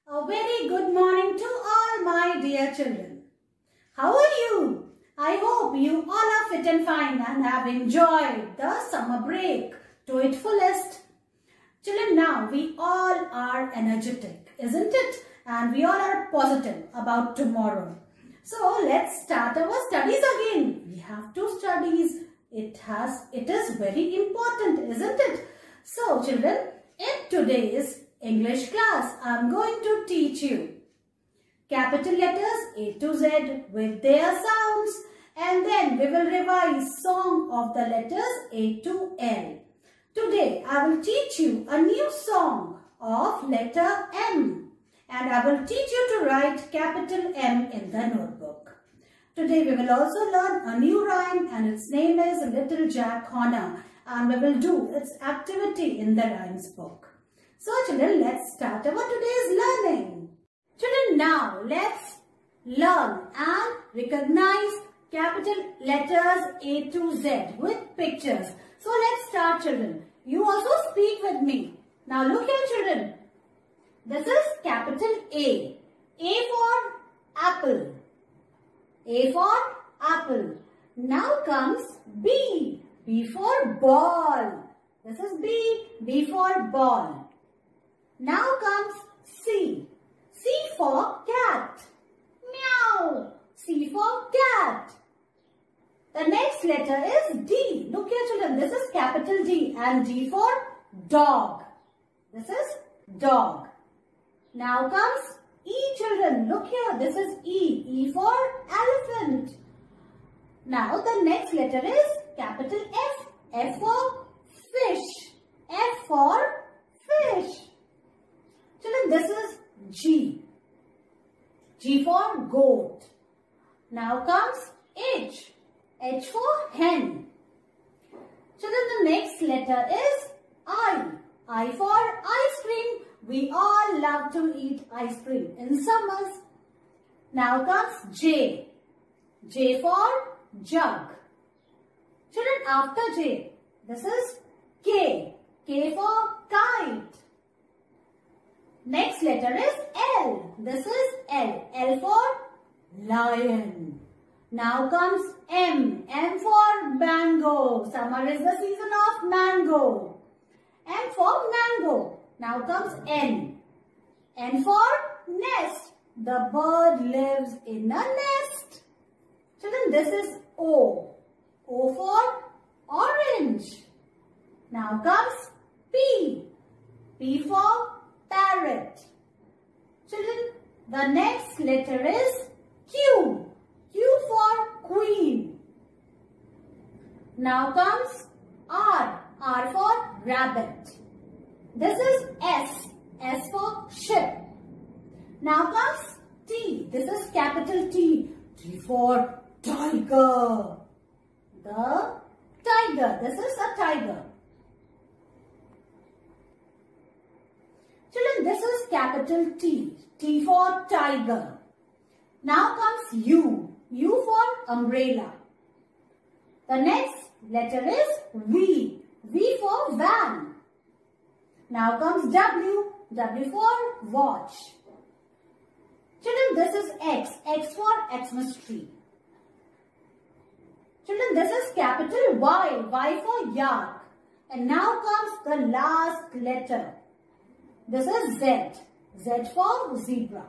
A very good morning to all my dear children. How are you? I hope you all are fit and fine and have enjoyed the summer break to its fullest. Children, now we all are energetic, isn't it? And we all are positive about tomorrow. So let's start our studies again. We have 2 studies. It is very important, isn't it? So children, in today's English class, I am going to teach you capital letters A to Z with their sounds, and then we will revise song of the letters A to L. Today I will teach you a new song of letter M, and I will teach you to write capital M in the notebook. Today we will also learn a new rhyme, and its name is Little Jack Horner, and we will do its activity in the rhymes book. So children, let's start our today's learning. Children, now let's learn and recognize capital letters A to Z with pictures. So let's start, children. You also speak with me. Now look here, children. This is capital A. A for apple. A for apple. Now comes B. B for ball. This is B. B for ball. Now comes C. C for cat. Meow. C for cat. The next letter is D. Look here, children. This is capital D, and D for dog. This is dog. Now comes E, children. Look here. This is E. E for elephant. Now the next letter is capital F. F for fish. F for fish. Children, this is G. G for goat. Now comes H. H for hen. Children, the next letter is I. I for ice cream. We all love to eat ice cream in summers. Now comes J. J for jug. Children, after J, this is K. K for kite. Next letter is L. This is L. L for lion. Now comes M. M for mango. Summer is the season of mango. M for mango. Now comes N. N for nest. The bird lives in a nest. Children, this is O. O for orange. Now comes P. P for parrot. Children, the next letter is Q. Q for queen. Now comes R. R for rabbit. This is S. S for ship. Now comes T. This is capital T. T for tiger. The tiger. This is a tiger. Children, this is capital T. T for tiger. Now comes U. U for umbrella. The next letter is V. V for van. Now comes W. W for watch. Children, this is X. X for Xmas tree. Children, this is capital Y. Y for yak. And now comes the last letter. This is Z. Z for zebra.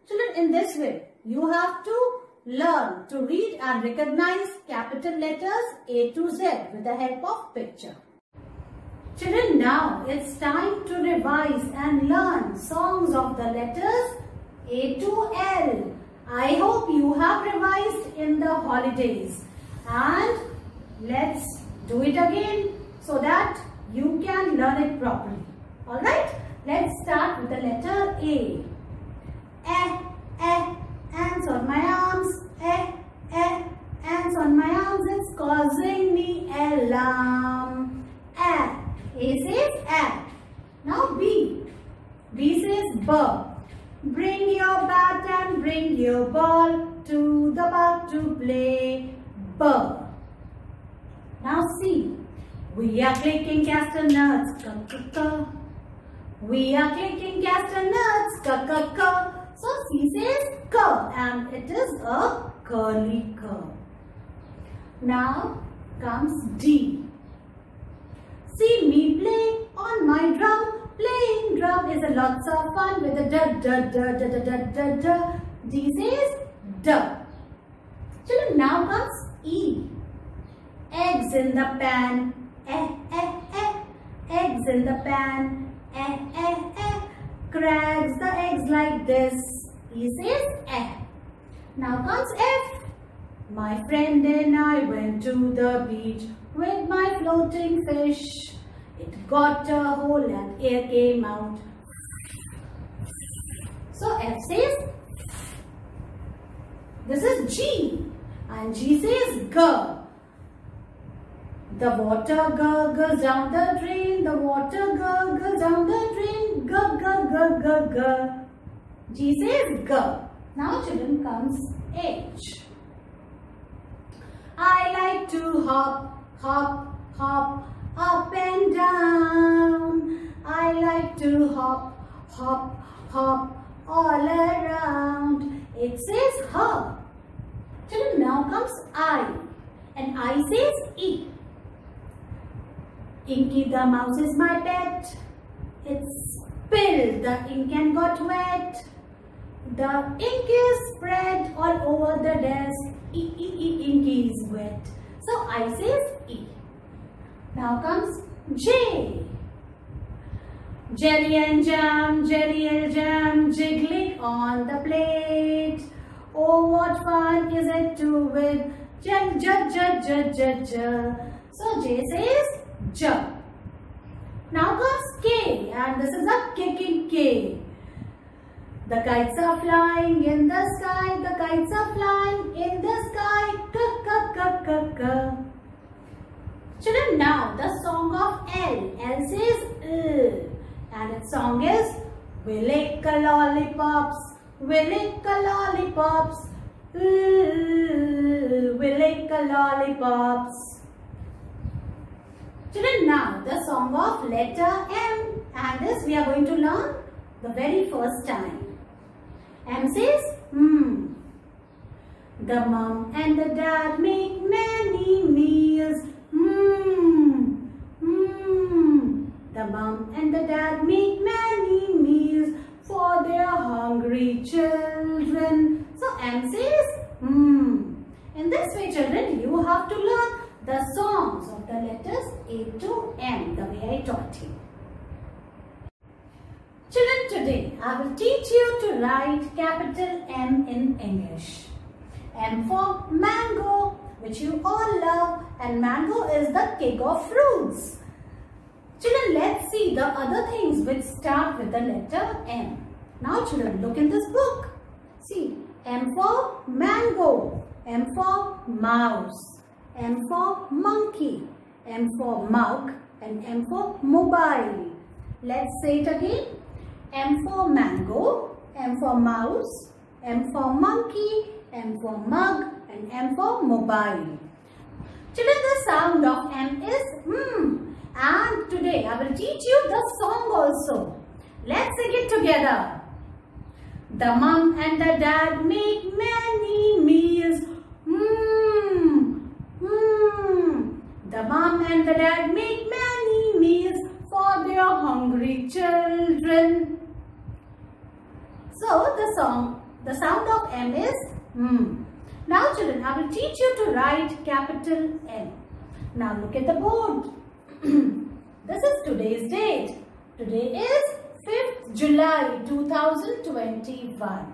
Children, in this way, you have to learn to read and recognize capital letters A to Z with the help of picture. Children, now it's time to revise and learn songs of the letters A to L. I hope you have revised in the holidays, and let's do it again so that you can learn it properly. Alright, let's start with the letter A. Ants on my arms. Ants on my arms. It's causing me alarm. A says A. Now B. B says B. Bring your bat and bring your ball to the park to play. B. Now C. We are clicking castanets. We are clicking castanets. K. So C says K, and it is a curly curve. Now comes D. See me play on my drum. Playing drum is a lots of fun with a da. D says D. Children, now comes E. Eggs in the pan. Eggs in the pan. Cracks the eggs like this. E says eh. Now comes F. My friend and I went to the beach with my floating fish. It got a hole and air came out. So F says, this is G, and G says G. The water gurgles down the drain. The water gurgles down the drain. G. G says G. Now children comes H. I like to hop up and down. I like to hop all around. It says hop. Children, now comes I, and I says E. Inky the mouse is my pet. It spilled the ink and got wet. The ink is spread all over the desk. Inky is wet. So I says E. Now comes J. Jelly and jam, jiggling on the plate. Oh, what fun is it to whip So J says J. Now comes K, and this is a kicking K. The kites are flying in the sky. The kites are flying in the sky. K. Children, now the song of L. L says and its song is we lick a lollipops. We lick a lollipops. We lick a lollipops. Children, now the song of letter M, and this we are going to learn the very first time. M says The mom and the dad make many meals. The mom and the dad make many meals for their hungry children. So M says In this way, children, you have to learn the songs of the letters A to M, the way I taught you. Children, today I will teach you to write capital M in English. M for mango, which you all love, and mango is the king of fruits. Children, let's see the other things which start with the letter M. Now children, look in this book. See, M for mango, M for mouse, M for monkey, M for mug, and M for mobile. Let's say it again. M for mango, M for mouse, M for monkey, M for mug, and M for mobile. Children, the sound of M is and today I will teach you the song also. Let's sing it together. The mom and the dad make many meals. The mom and the dad make many meals for their hungry children. So the sound of M is Now children, I will teach you to write capital M. Now look at the board. This is today's date. Today is 5th July 2021.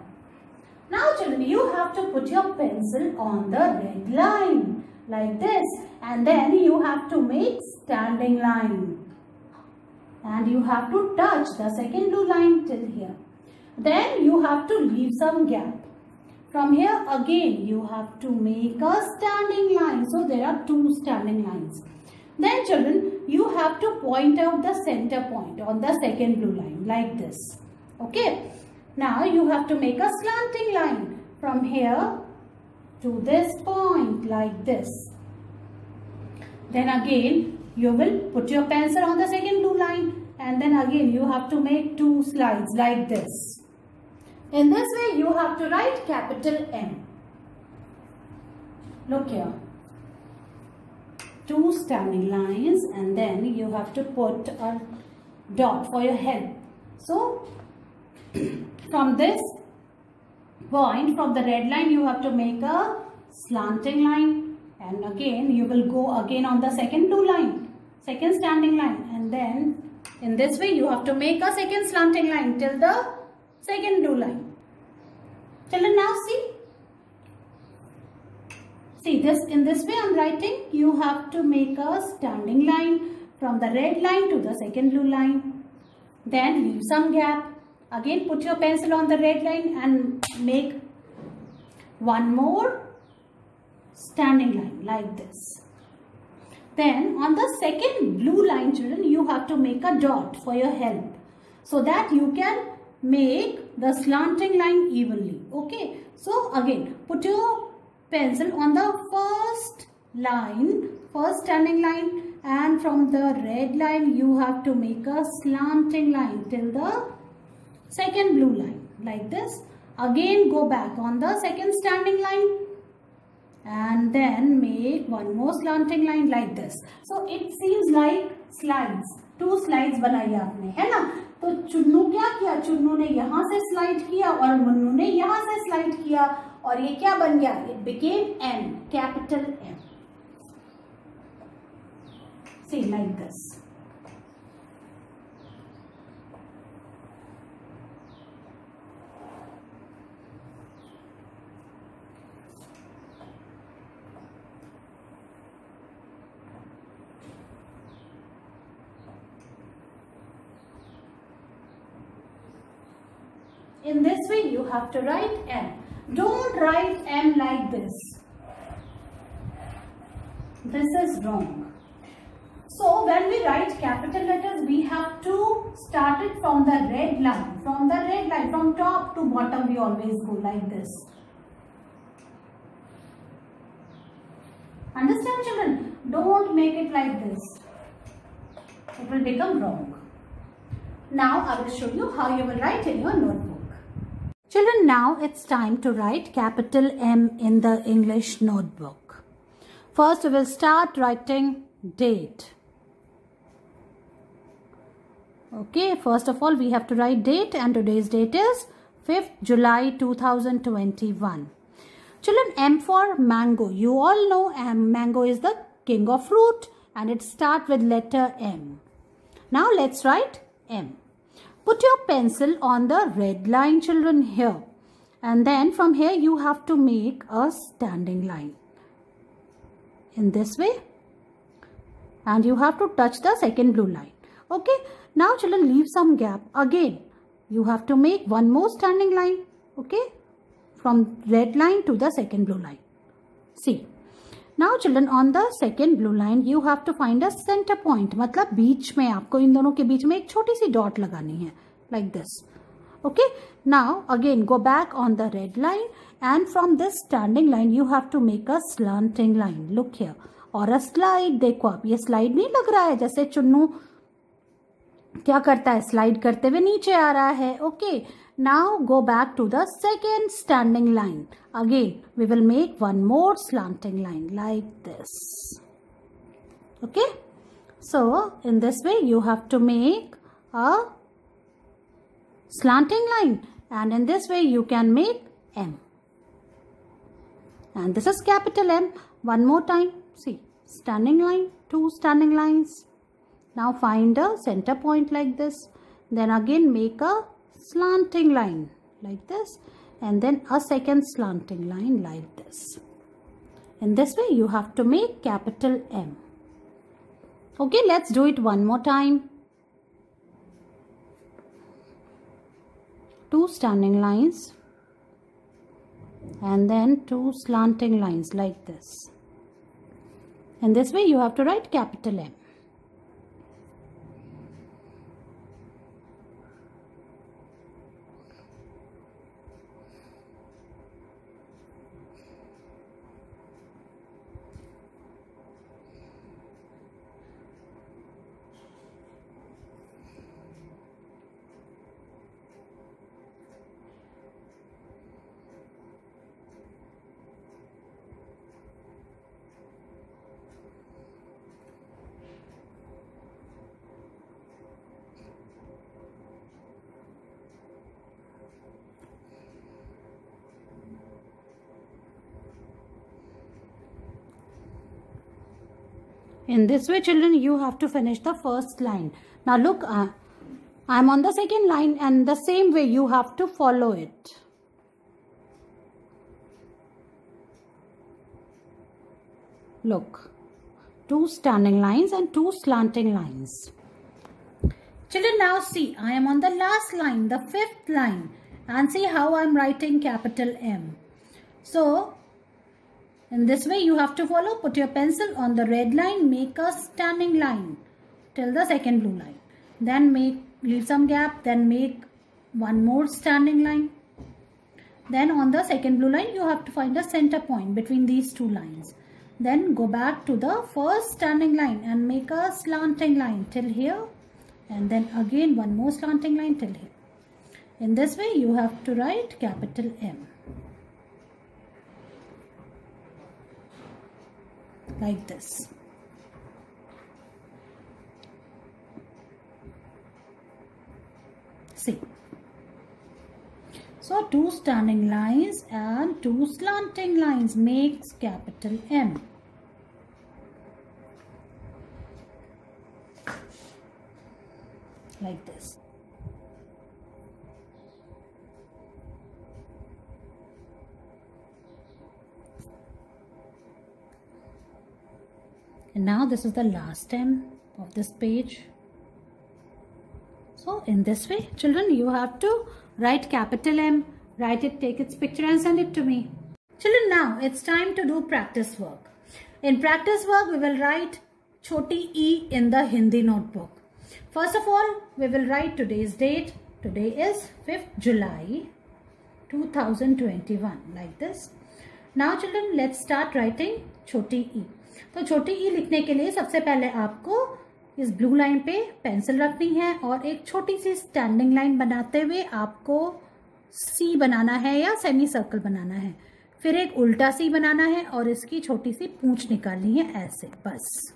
Now children, you have to put your pencil on the red line like this, and then you have to make standing line. And you have to touch the second blue line till here. Then you have to leave some gap. From here again you have to make a standing line. So there are two standing lines. Then children, you have to point out the center point on the second blue line like this. Okay. Now you have to make a slanting line from here to this point like this. Then again you will put your pencil on the second blue line, and then again you have to make 2 slides like this. In this way you have to write capital M. Look here. 2 standing lines, and then you have to put a dot for your help. So from this point, from the red line, you have to make a slanting line, and again you will go again on the second blue line, second standing line, and then in this way you have to make a second slanting line till the second blue line. Children, now see this, in this way I am writing, you have to make a standing line from the red line to the second blue line, then leave some gap. Again put your pencil on the red line and make one more standing line like this. Then on the second blue line, children, you have to make a dot for your help, so that you can make the slanting line evenly. Okay, so again put your pencil on the first line, first standing line, and from the red line you have to make a slanting line till the second blue line like this. Again go back on the second standing line and then make one more slanting line like this. So it seems like slides, 2 slides बनाई आपने, है ना? तो चुन्नू क्या किया, चुन्नू ने यहाँ से स्लाइड किया और मुन्नू ने यहाँ से स्लाइड किया, और ये क्या बन गया? It became M, capital M. See, like this. In this way you have to write M. Don't write M like this. This is wrong. So when we write capital letters, we have to start it from the red line. From the red line, from top to bottom, we always go like this. Understand, children? Don't make it like this. It will become wrong. Now I will show you how you will write in your notebook. Children, now it's time to write capital M in the English notebook. First, we will start writing date. Okay, first of all, we have to write date, and today's date is 5th July 2021. Children, M for mango. You all know mango is the king of fruit, and it starts with letter M. Now let's write M. Put your pencil on the red line, children, here. And then from here you have to make a standing line. In this way. And you have to touch the second blue line. Okay. Now children, leave some gap. Again, you have to make one more standing line. Okay. From red line to the second blue line. See. Now children, on the second blue line you have to find a center point. मतलब बीच में आपको इन दोनों के बीच में एक छोटी C dot लगानी है, like this. Okay. Now again go back on the red line, and from this standing line you have to make a slanting line. Look here. और a slide, देखो आप, ये slide नहीं लग रहा है जैसे चुन्नू क्या करता है, स्लाइड करते हुए नीचे आ रहा है. Okay. Now go back to the second standing line. Again, we will make one more slanting line like this. Okay. So, in this way, you have to make a slanting line. And in this way, you can make M. And this is capital M. One more time. See, standing line, 2 standing lines. Now find a center point like this. Then again make a slanting line like this, and then a second slanting line like this. In this way you have to make capital M. Okay, let's do it one more time. 2 standing lines and then 2 slanting lines like this. In this way you have to write capital M. In this way, children, you have to finish the first line. Now look, I'm on the second line, and the same way you have to follow it. Look, 2 standing lines and 2 slanting lines. Children, now see, I am on the last line, the 5th line, and see how I'm writing capital M. So, in this way you have to follow. Put your pencil on the red line, make a standing line till the second blue line. Then leave some gap, then make one more standing line. Then on the second blue line you have to find a center point between these 2 lines. Then go back to the first standing line and make a slanting line till here, and then again one more slanting line till here. In this way you have to write capital M. Like this. See. So 2 standing lines and 2 slanting lines makes capital M. Like this. And now this is the last M of this page. So in this way, children, you have to write capital M, write it, take its picture and send it to me. Children, now it's time to do practice work. In practice work, we will write choti E in the Hindi notebook. First of all, we will write today's date. Today is 5th July 2021, like this. Now children, let's start writing choti E. तो छोटी ई लिखने के लिए सबसे पहले आपको इस blue line पे पेंसिल रखनी है और एक छोटी सी स्टैंडिंग लाइन बनाते हुए आपको सी बनाना है या सेमी सर्कल बनाना है। फिर एक उल्टा सी बनाना है और इसकी छोटी सी पूंछ निकालनी है ऐसे, बस।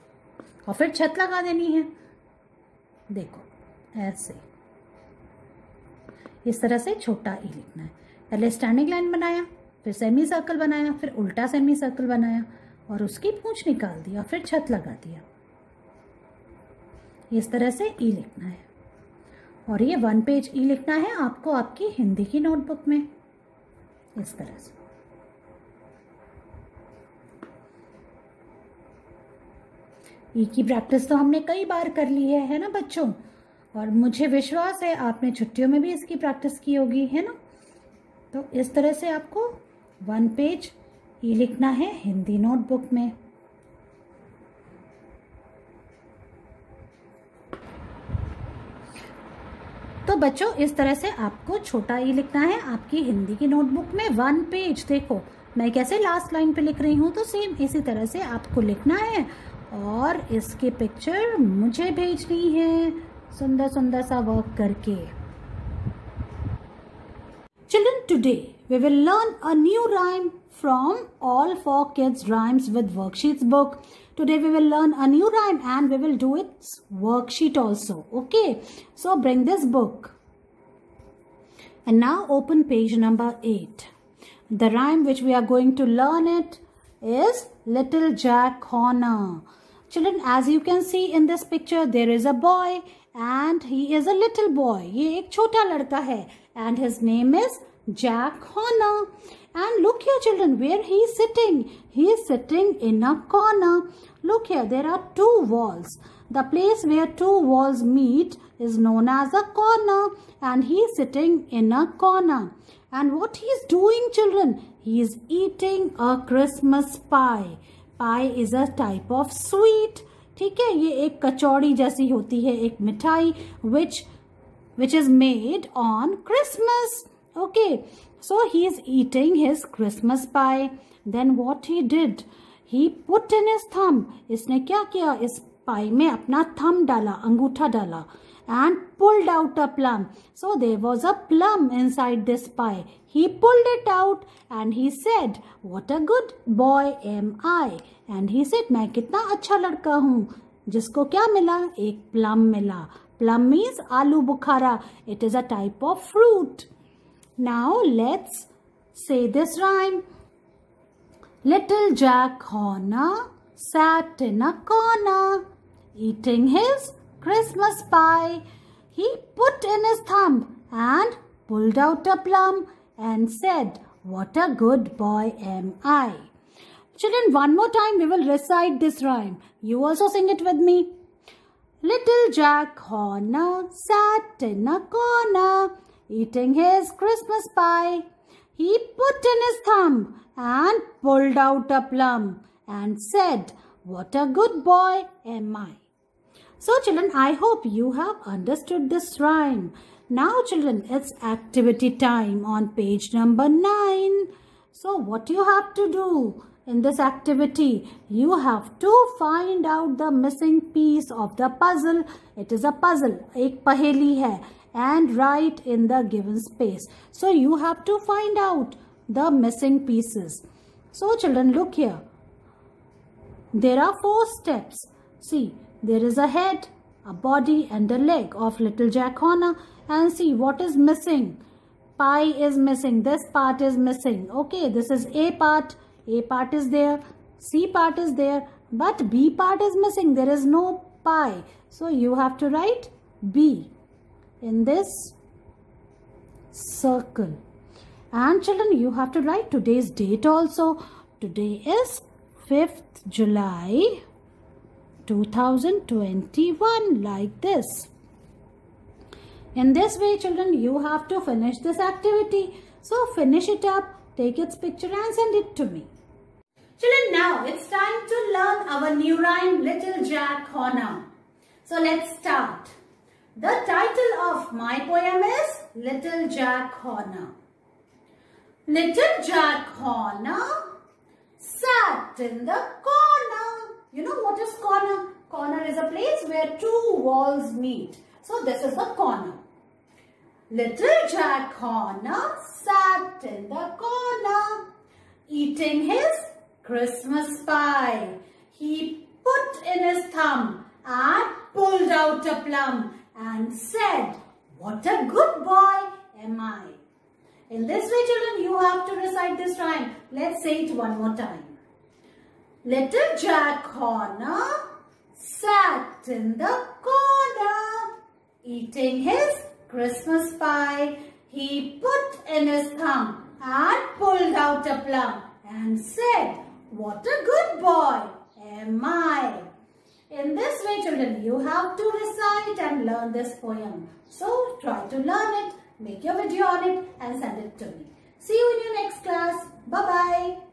और फिर छत लगा देनी है, देखो ऐसे। इस तरह से छोटा ई लिखना है। पहले स्टैंडिंग लाइन बनाया, फिर सेमी सर्कल बनाया, फिर उल्टा सेमी सर्कल बनाया और उसकी पूंछ निकाल दिया, फिर छत लगा दिया। इस तरह से ई लिखना है और ये 1 पेज ई लिखना है आपको आपकी हिंदी की नोटबुक में, इस तरह से। ई की प्रैक्टिस तो हमने कई बार कर ली है ना बच्चों, और मुझे विश्वास है आपने छुट्टियों में भी इसकी प्रैक्टिस की होगी, है ना। तो इस तरह से आपको 1 पेज ई लिखना है हिंदी नोटबुक में। तो बच्चों, इस तरह से आपको छोटा ई लिखना है आपकी हिंदी की नोटबुक में 1 पेज। देखो मैं कैसे लास्ट लाइन पे लिख रही हूँ, तो सेम इसी तरह से आपको लिखना है और इसकी पिक्चर मुझे भेजनी है सुंदर सुंदर सा वर्क करके। Children, today we will learn a new rhyme from All for Kids Rhymes with Worksheets book. Today we will learn a new rhyme and we will do its worksheet also. Okay, so bring this book. And now open page number 8. The rhyme which we are going to learn it is Little Jack Horner. Children, as you can see in this picture, there is a boy and he is a little boy. ये एक छोटा लड़का है and his name is Jack Horner. And look here children, where he is sitting. He is sitting in a corner. Look here, there are 2 walls. The place where 2 walls meet is known as a corner and he is sitting in a corner. And what he is doing children? He is eating a Christmas pie. Pie is a type of sweet. ठीक है, ये एक कचौड़ी जैसी होती है, एक मिठाई which is made on Christmas. Okay, so he is eating his Christmas pie. Then what he did? He put in his thumb. इसने क्या किया? इस पाई में अपना thumb डाला, अंगूठा डाला, and pulled out a plum. So there was a plum inside this pie. He pulled it out and he said, "What a good boy am I." And he said, मैं कितना अच्छा लड़का हूँ, जिसको क्या मिला? एक plum मिला. Plum means आलू बुखारा. It is a type of fruit. Now let's say this rhyme. Little Jack Horner sat in a corner, eating his Christmas pie. He put in his thumb and pulled out a plum and said, "What a good boy am I." Children, one more time we will recite this rhyme. You also sing it with me. Little Jack Horner sat in a corner, eating his Christmas pie. He put in his thumb and pulled out a plum and said, "What a good boy am I." So children, I hope you have understood this rhyme. Now children, it's activity time on page number 9. So what you have to do in this activity? You have to find out the missing piece of the puzzle. It is a puzzle, एक पहेली है, and write in the given space. So you have to find out the missing pieces. So children, look here. There are 4 steps. See, there is a head, a body and a leg of little Jack Horner. And see what is missing. Pie is missing. This part is missing. Okay, this is A part. A part is there. C part is there. But B part is missing. There is no pie. So you have to write B in this circle. And children, you have to write today's date also. Today is 5th July 2021, like this. In this way, children, you have to finish this activity. So finish it up, take its picture and send it to me. Children, now it's time to learn our new rhyme, Little Jack Horner. So let's start. The title of my poem is Little Jack Horner. Little Jack Horner sat in the corner. You know what is corner? Corner is a place where 2 walls meet. So this is the corner. Little Jack Horner sat in the corner, eating his Christmas pie. He put in his thumb and pulled out a plum and said, "What a good boy am I." In this way, children, you have to recite this rhyme. Let's say it one more time. Little Jack Horner sat in the corner, eating his Christmas pie. He put in his thumb and pulled out a plum and said, "What a good boy am I." In this way, children, you have to recite and learn this poem. So try to learn it, make your video on it and send it to me. See you in your next class. Bye-bye.